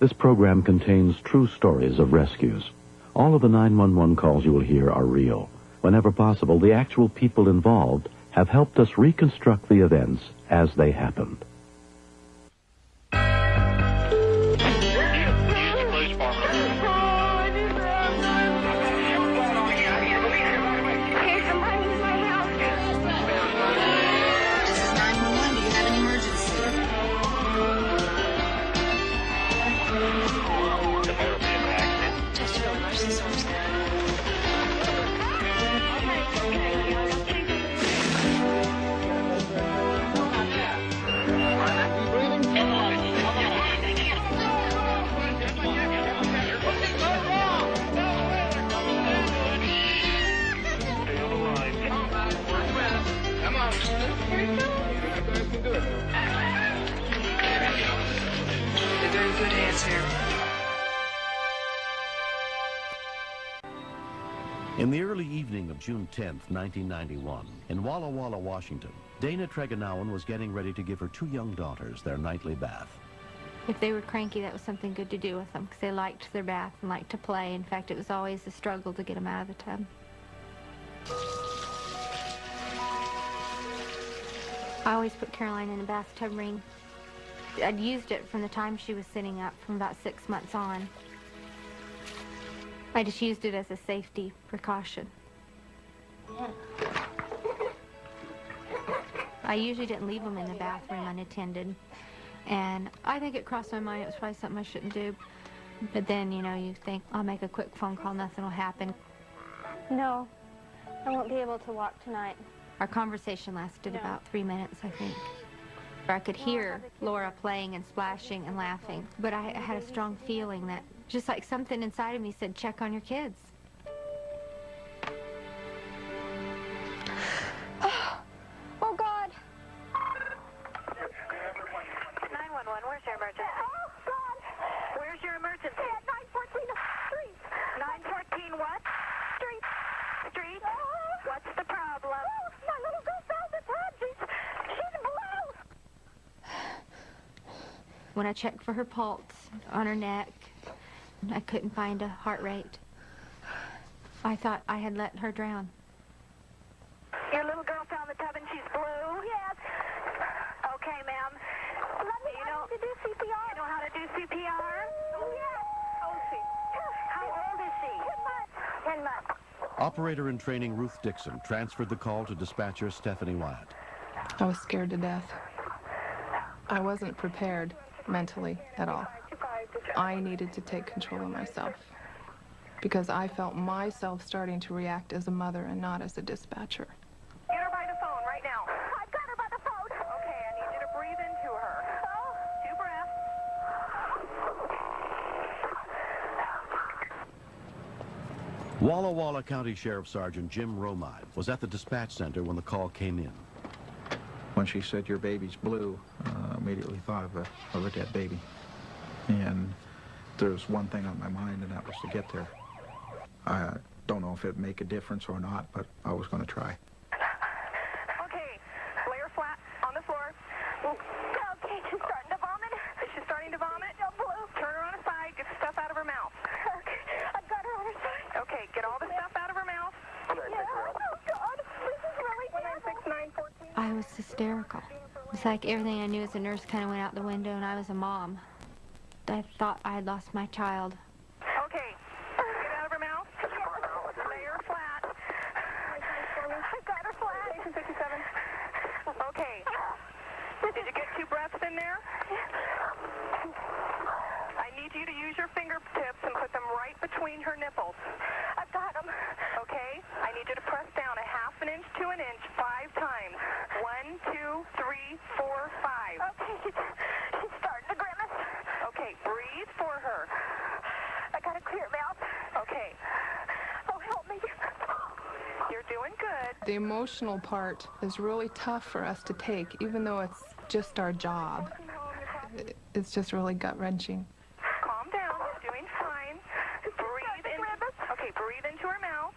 This program contains true stories of rescues. All of the 911 calls you will hear are real. Whenever possible, the actual people involved have helped us reconstruct the events as they happened. In the early evening of June 10th, 1991, in Walla Walla, Washington, Dana Treganowan was getting ready to give her two young daughters their nightly bath. If they were cranky, that was something good to do with them because they liked their bath and liked to play. In fact, it was always a struggle to get them out of the tub. I always put Caroline in a bathtub ring. I'd used it from the time she was sitting up, from about 6 months on. I just used it as a safety precaution. I usually didn't leave them in the bathroom unattended. And I think it crossed my mind it was probably something I shouldn't do. But then, you know, you think, I'll make a quick phone call, nothing will happen. No, I won't be able to walk tonight. Our conversation lasted about 3 minutes, I think. I could hear Laura playing and splashing and laughing, but I had a strong feeling that just like something inside of me said, check on your kids. Oh, God. 911, where's your emergency? Oh, God. Where's your emergency? At 914 Street. 914 what? Street. Street? Oh. What's the problem? Oh, my little girl found the tub. She's blue. When I checked for her pulse on her neck, I couldn't find a heart rate. I thought I had let her drown. Your little girl found the tub and she's blue? Yes. Okay, ma'am. Let me know how to do CPR. You know how to do CPR? Yes. How old is she? How old is she? 10 months. 10 months. Operator in training Ruth Dixon transferred the call to dispatcher Stephanie Wyatt. I was scared to death. I wasn't prepared mentally at all. I needed to take control of myself because I felt myself starting to react as a mother and not as a dispatcher. Get her by the phone right now. I've got her by the phone. Okay, I need you to breathe into her. 2 breaths. Walla Walla County Sheriff Sergeant Jim Romide was at the dispatch center when the call came in. When she said, your baby's blue, immediately thought of a dead baby. And there's one thing on my mind, and that was to get there. I don't know if it'd make a difference or not, but I was going to try. Okay, lay her flat on the floor. Okay, she's starting to vomit. Is she starting to vomit? No, blue. Turn her on her side, get the stuff out of her mouth. Okay, I've got her on her side. Okay, get all the stuff out of her mouth. Yeah. Oh, God, this is really terrible. 196 914. I was hysterical. It's like everything I knew as a nurse kind of went out the window, and I was a mom. I thought I had lost my child. Okay, get it out of her mouth. Lay her flat. I got her flat. Station 57. Okay. Did you get 2 breaths in there? I need you to use your fingertips and put them right between her nipples. I've got them. Okay? I need you to press down a 1/2 inch to an inch 5 times. 1, 2, 3, 4, 5. Okay, she's starting to grimace. Okay, breathe for her. I got a clear mouth. Okay. Oh, help me. You're doing good. The emotional part is really tough for us to take, even though it's just our job. It's just really gut-wrenching. Calm down. You're doing fine. Breathe in. Okay, breathe into her mouth.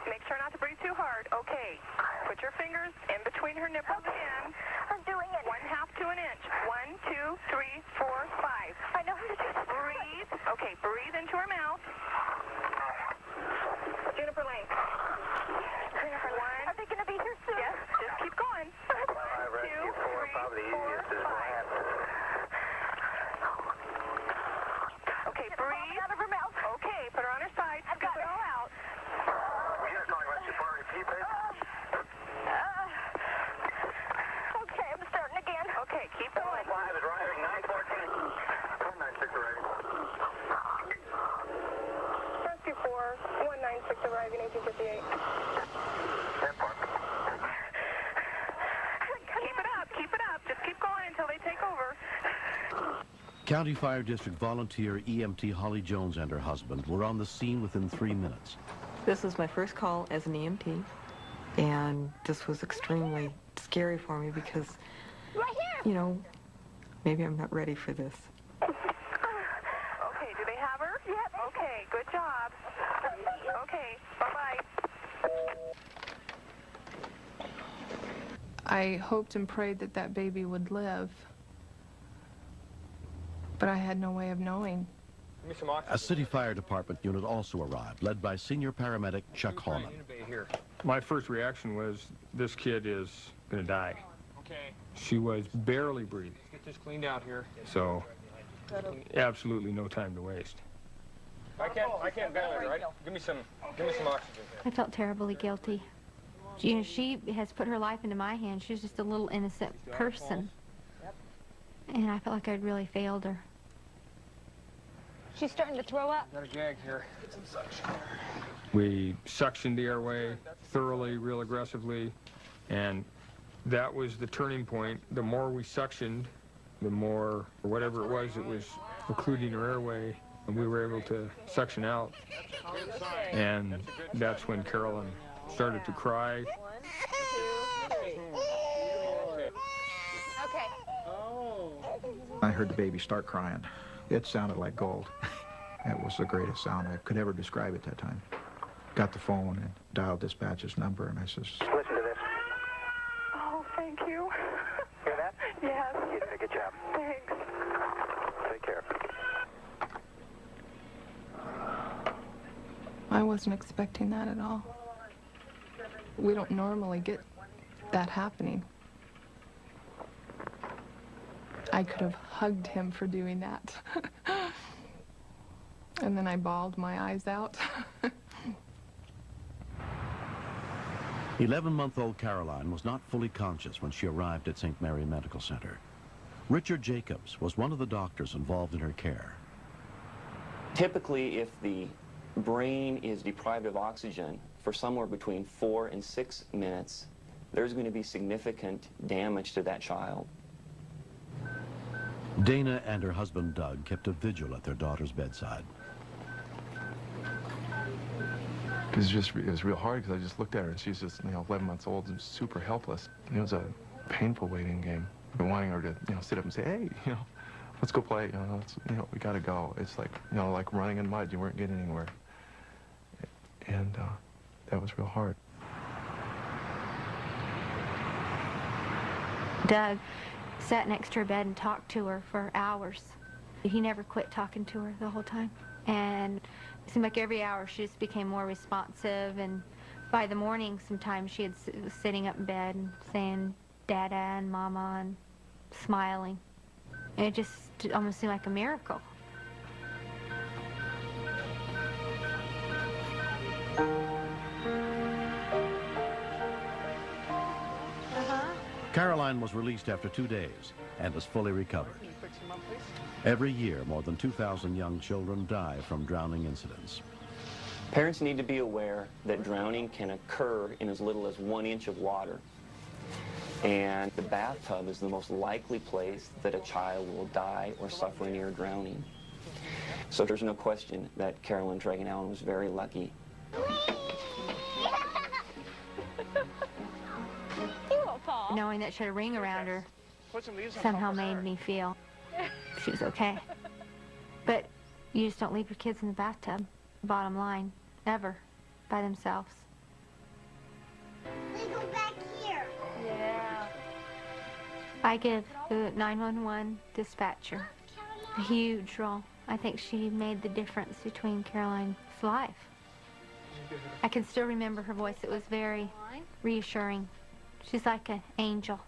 Make sure not to breathe too hard. Okay. Put your fingers in between her nipples again. I'm doing it. 1/2 to an inch. 1, 2, 3, 4, probably the easiest is Brian. Okay, breathe. Out of her mouth. Okay, put her on her side. I've got Scoop it it. all out. Were you talking about your far repeat, babe? Okay, I'm starting again. Okay, keep going. 5 is arriving, 914. 196 arriving. Rescue 4, 196 arriving, 1858. 10 park. Keep it up. Just keep going until they take over. County Fire District volunteer EMT Holly Jones and her husband were on the scene within 3 minutes. This was my first call as an EMT, and this was extremely scary for me because, Right here. you know, maybe I'm not ready for this. Okay, do they have her? Yep. Okay, good job. Okay, bye-bye. I hoped and prayed that that baby would live, but I had no way of knowing. Give me some oxygen. A city fire department unit also arrived, led by senior paramedic Chuck Hallman. Here. My first reaction was, this kid is going to die. Okay. She was barely breathing, Let's get this cleaned out here. so absolutely no time to waste. I can't ventilate, right? Give me some oxygen. I felt terribly guilty. You know, she has put her life into my hands. She was just a little innocent person. And I felt like I'd really failed her. She's starting to throw up. Got a gag here. We suctioned the airway thoroughly, real aggressively, and that was the turning point. The more we suctioned, the more, or whatever it was occluding her airway, and we were able to suction out. And that's when Carolyn started to cry. Okay. I heard the baby start crying. It sounded like gold. That was the greatest sound I could ever describe at that time. Got the phone and dialed dispatch's number, and I says, Listen to this. Oh, thank you. Hear that? Yes. You did a good job. Thanks. Take care. I wasn't expecting that at all. We don't normally get that happening. I could have hugged him for doing that. And then I bawled my eyes out. 11-month-old Caroline was not fully conscious when she arrived at St. Mary Medical Center. Richard Jacobs was one of the doctors involved in her care. Typically, if the brain is deprived of oxygen for somewhere between 4 and 6 minutes, there's going to be significant damage to that child. Dana and her husband Doug kept a vigil at their daughter's bedside. It was real hard because I just looked at her and she's just, 11 months old and super helpless. It was a painful waiting game. I've been wanting her to, sit up and say, hey, let's go play. We gotta go. It's like, like running in mud. You weren't getting anywhere. And that was real hard. Doug sat next to her bed and talked to her for hours. He never quit talking to her the whole time. And it seemed like every hour she just became more responsive, and by the morning sometimes she was sitting up in bed and saying Dada and Mama and smiling. And it just almost seemed like a miracle. Caroline was released after 2 days and was fully recovered. Every year, more than 2,000 young children die from drowning incidents. Parents need to be aware that drowning can occur in as little as 1 inch of water. And the bathtub is the most likely place that a child will die or suffer near drowning. So there's no question that Carolyn Dragon Allen was very lucky. Knowing that she had a ring around her somehow made me feel she was okay. But you just don't leave your kids in the bathtub, bottom line, ever, by themselves. They go back here. Yeah. I give the 911 dispatcher a huge role. I think she made the difference between Caroline's life. I can still remember her voice. It was very reassuring. She's like an angel.